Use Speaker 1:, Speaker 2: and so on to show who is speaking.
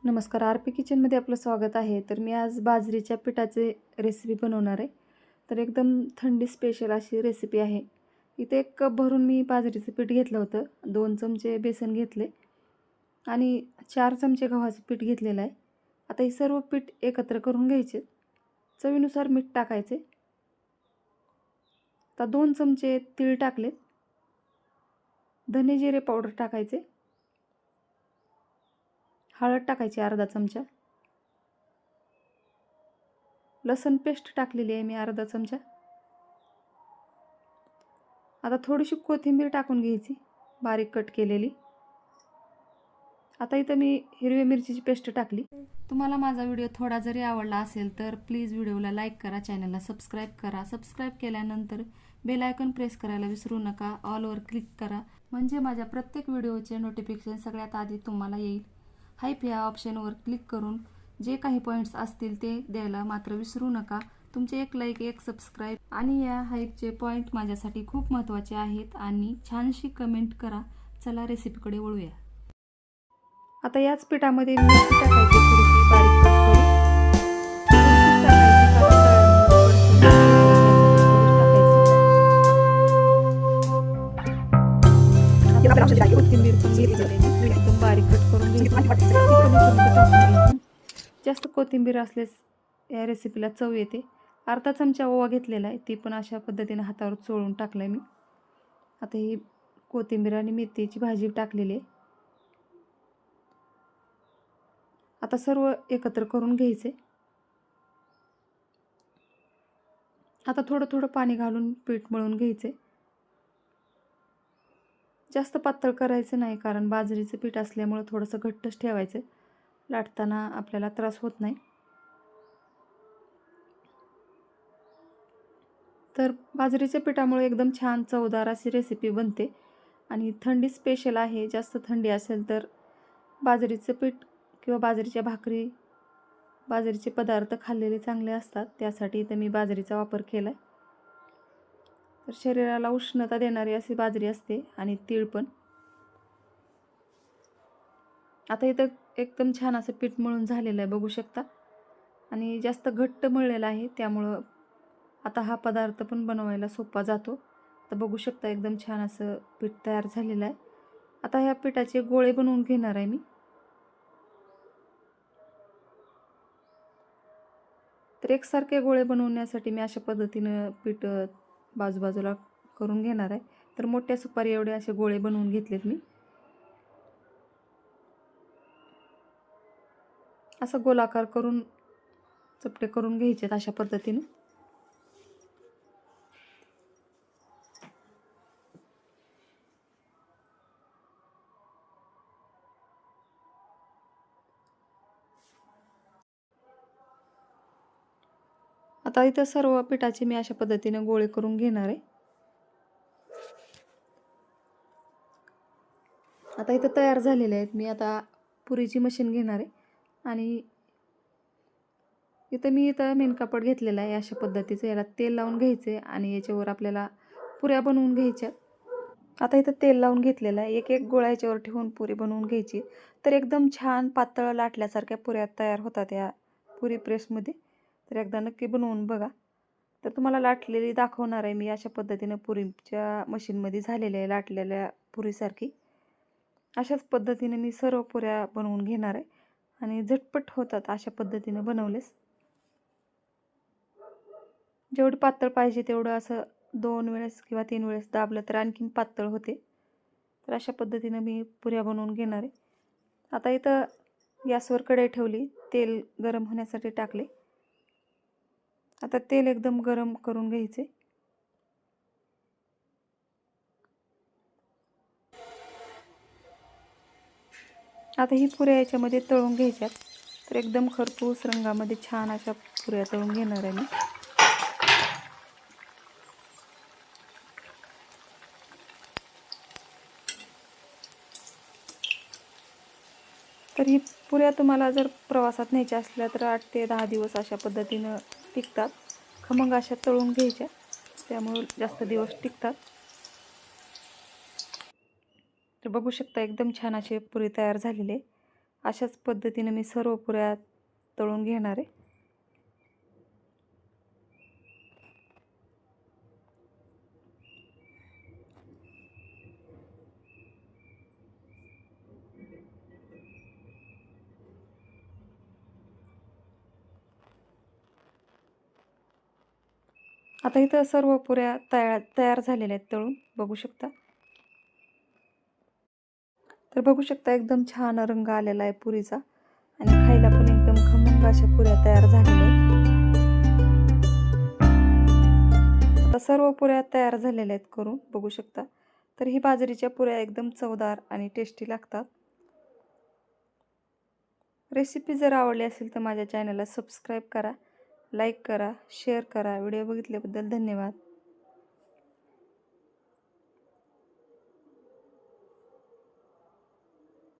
Speaker 1: नमस्कार, R P किचनमध्ये आपलं स्वागत आहे. तर मी आज बाजरीच्या पिठाचे रेसिपी बनवणार आहे. तर एकदम थंडी स्पेशल अशी रेसिपी आहे. इथे 1 कप भरून मी बाजरीचं पीठ घेतलं होतं. 2 चमचे बेसन घेतले आणि 4 चमचे गव्हाचं पीठ घेतलेलं आहे. आता हे सर्व पीठ एकत्र करून घ्यायचे. चवीनुसार मीठ टाकायचे. आता 2 चमचे तीळ टाकले. धने जिरे पावडर टाकायचे. हळद टाकायची अर्धा चमचा. लसूण पेस्ट टाकलेली आहे मी अर्धा चमचा. आता थोडीशी कोथिंबीर टाकून घ्यायची, बारीक कट केलेली. आता इथं मी हिरवी मिरचीची पेस्ट टाकली. तुम्हाला माझा व्हिडिओ थोडा जरी आवडला असेल तर प्लीज व्हिडिओला लाईक करा, चॅनलला सबस्क्राईब करा. सबस्क्राईब केल्यानंतर बेल आयकॉन प्रेस करायला विसरू नका. ऑलवर क्लिक करा म्हणजे माझ्या प्रत्येक व्हिडिओचे नोटिफिकेशन सगळ्यात आधी तुम्हाला येईल. हाईप या ऑप्शनवर क्लिक करून जे काही पॉईंट्स असतील ते द्यायला मात्र विसरू नका. तुमचे एक लाईक, एक सबस्क्राईब आणि या हाईपचे पॉईंट माझ्यासाठी खूप महत्त्वाचे आहेत. आणि छानशी कमेंट करा. चला रेसिपीकडे वळूया. आता याच पिठामध्ये मिरची टाकायची, थोडीशी बारीक कट करून. थोडीशीच टाकायची कारण टाकायची. कोथिंबीर पण घेतलेली एकदम बारीक कट करून घ्यायची. जास्त कोथिंबीर असल्यास या रेसिपीला चव येते. अर्धा चमचा ओवा घेतलेला आहे, ती पण अशा पद्धतीने हातावर चोळून टाकलाय मी. आता ही कोथिंबीर आणि मेथीची भाजी टाकलेली आहे. आता सर्व एकत्र करून घ्यायचे. आता थोडं थोडं पाणी घालून पीठ मळून घ्यायचे. जास्त पातळ करायचं नाही कारण बाजरीचं पीठ असल्यामुळे थोडंसं घट्टच ठेवायचं. लाटताना आपल्याला त्रास होत नाही. तर बाजरीच्या पिठामुळे एकदम छान चवदार अशी रेसिपी बनते आणि थंडी स्पेशल आहे. जास्त थंडी असेल तर बाजरीचं पीठ किंवा बाजरीच्या भाकरी, बाजरीचे पदार्थ खाल्लेले चांगले असतात. त्यासाठी इथं मी बाजरीचा वापर केला आहे. तर शरीराला उष्णता देणारी अशी बाजरी असते आणि तीळ पण. आता इथं एकदम छान असं पीठ मळून झालेलं आहे, बघू शकता. आणि जास्त घट्ट मळलेलं आहे, त्यामुळं आता हा पदार्थ पण बनवायला सोपा जातो. तर बघू शकता एकदम छान असं पीठ तयार झालेलं आहे. आता ह्या पिठाचे गोळे बनवून घेणार आहे मी. तर एकसारखे गोळे बनवण्यासाठी मी अशा पद्धतीनं पीठ बाजूबाजूला करून घेणार आहे. तर मोठ्या सुपारी एवढे असे गोळे बनवून घेतलेत मी. असं गोलाकार करून चपटे करून घ्यायचे अशा पद्धतीने. आता इथं सर्व पिठाचे मी अशा पद्धतीने गोळे करून घेणार आहे. आता इथं तयार झालेले आहेत. मी आता पुरीची मशीन घेणार आहे आणि इथं मेनकापड घेतलेला आहे अशा पद्धतीचं. याला तेल लावून घ्यायचे आणि याच्यावर आपल्याला पुऱ्या बनवून घ्यायच्या. आता इथं तेल लावून घेतलेलं आहे. एक एक गोळा याच्यावर ठेवून पुरी बनवून घ्यायची. तर एकदम छान पातळ लाटल्यासारख्या पुऱ्या तयार होतात या पुरी प्रेसमध्ये. तर एकदा नक्की बनवून बघा. तर तुम्हाला लाटलेली दाखवणार आहे मी अशा पद्धतीनं पुरीच्या मशीनमध्ये झालेल्या आहे लाटलेल्या पुरीसारखी. अशाच पद्धतीने मी सर्व पुऱ्या बनवून घेणार आहे आणि झटपट होतात अशा पद्धतीने बनवलेस. जेवढी पातळ पाहिजे तेवढं असं 2 वेळेस किंवा 3 वेळेस दाबलं तर आणखीन पातळ होते. तर अशा पद्धतीनं मी पुऱ्या बनवून घेणार आहे. आता इथं गॅसवर कढई ठेवली, तेल गरम होण्यासाठी टाकले. आता तेल एकदम गरम करून घ्यायचे. आता ही पुऱ्या याच्यामध्ये तळून घ्यायच्यात. तर एकदम खरपूस रंगामध्ये छान अशा पुऱ्या तळून घेणार आहे मी. तर ही पुऱ्या तुम्हाला जर प्रवासात न्यायच्या असल्या तर 8 ते 10 दिवस अशा पद्धतीनं टिकतात. खमंग अशा तळून घ्यायच्या, त्यामुळे जास्त दिवस टिकतात. तर बघू शकता एकदम छान असे पुरी तयार झालेले. अशाच पद्धतीने मी सर्व पुऱ्या तळून घेणार आहे. आता इथं सर्व पुऱ्या तयार झालेल्या आहेत तळून, बघू शकता. तर बघू शकता एकदम छान रंग आलेला आहे पुरीचा आणि खायला पण एकदम खमंग अशा पुऱ्या तयार झालेल्या आहेत. आता सर्व पुऱ्या तयार झालेल्या आहेत करून, बघू शकता. तर ही बाजरीच्या पुऱ्या एकदम चवदार आणि टेस्टी लागतात. रेसिपी जर आवडली असेल तर माझ्या चॅनलला सबस्क्राईब करा, लाईक करा, शेअर करा. व्हिडिओ बघितल्याबद्दल धन्यवाद.